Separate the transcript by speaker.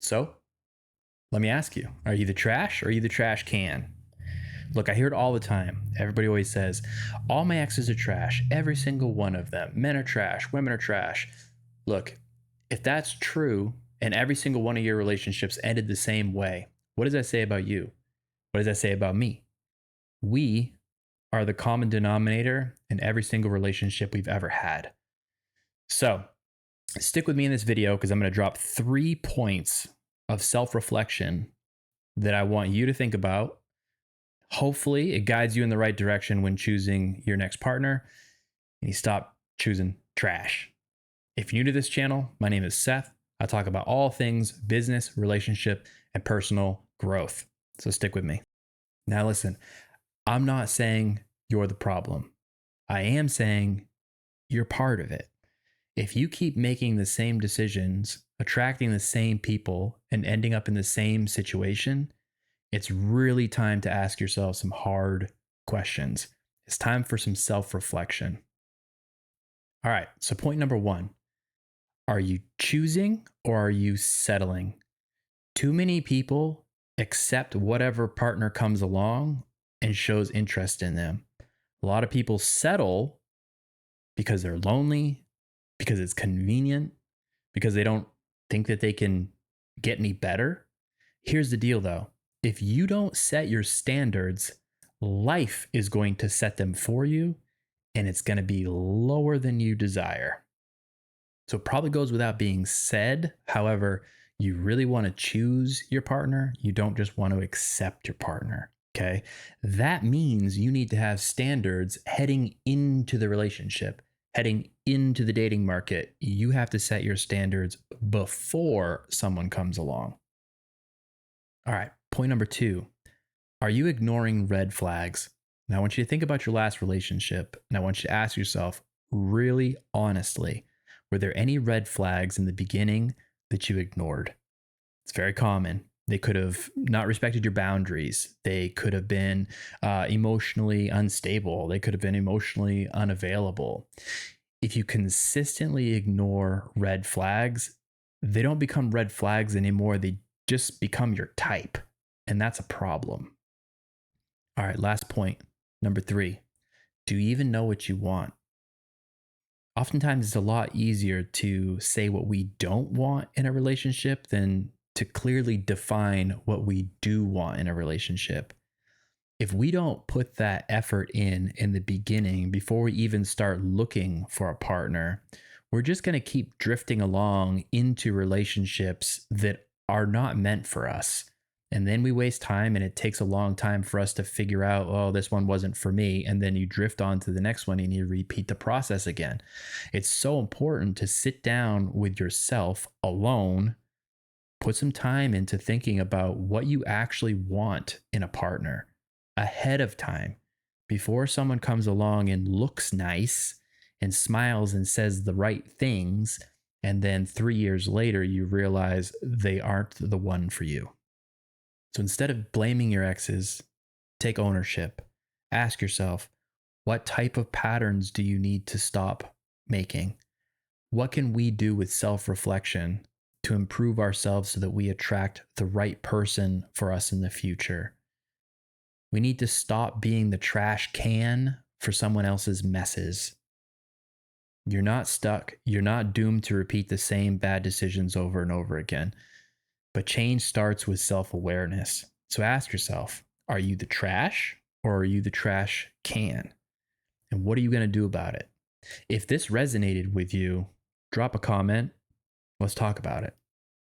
Speaker 1: So let me ask you, are you the trash or are you the trash can? Look, I hear it all the time. Everybody always says, all my exes are trash. Every single one of them. Men are trash. Women are trash. Look, if that's true and every single one of your relationships ended the same way, what does that say about you? What does that say about me? We are the common denominator in every single relationship we've ever had. So stick with me in this video because I'm going to drop 3 points of self reflection that I want you to think about. Hopefully, it guides you in the right direction when choosing your next partner and you stop choosing trash. If you're new to this channel, my name is Seth. I talk about all things business, relationship, and personal growth. So stick with me. Now, listen, I'm not saying you're the problem. I am saying you're part of it. If you keep making the same decisions, attracting the same people, and ending up in the same situation, it's really time to ask yourself some hard questions. It's time for some self reflection. All right. So, point number one, are you choosing or are you settling? Too many people accept whatever partner comes along and shows interest in them. A lot of people settle because they're lonely, because it's convenient, because they don't think that they can get any better. Here's the deal though. If you don't set your standards, life is going to set them for you and it's going to be lower than you desire. So it probably goes without being said. However, you really want to choose your partner. You don't just want to accept your partner. Okay. That means you need to have standards heading into the relationship, heading into the dating market. You have to set your standards before someone comes along. All right. Point number two, are you ignoring red flags? Now, I want you to think about your last relationship and I want you to ask yourself really honestly, were there any red flags in the beginning that you ignored? It's very common. They could have not respected your boundaries. They could have been emotionally unstable. They could have been emotionally unavailable. If you consistently ignore red flags, they don't become red flags anymore. They just become your type. And that's a problem. All right, last point. Number three, do you even know what you want? Oftentimes, it's a lot easier to say what we don't want in a relationship than to clearly define what we do want in a relationship. If we don't put that effort in the beginning, before we even start looking for a partner, we're just going to keep drifting along into relationships that are not meant for us. And then we waste time and it takes a long time for us to figure out, oh, this one wasn't for me. And then you drift on to the next one and you repeat the process again. It's so important to sit down with yourself alone, put some time into thinking about what you actually want in a partner ahead of time before someone comes along and looks nice and smiles and says the right things. And then 3 years later, you realize they aren't the one for you. So instead of blaming your exes, take ownership. Ask yourself, what type of patterns do you need to stop making? What can we do with self reflection to improve ourselves so that we attract the right person for us in the future? We need to stop being the trash can for someone else's messes. You're not stuck. You're not doomed to repeat the same bad decisions over and over again. But change starts with self-awareness. So ask yourself, are you the trash or are you the trash can? And what are you going to do about it? If this resonated with you, drop a comment. Let's talk about it.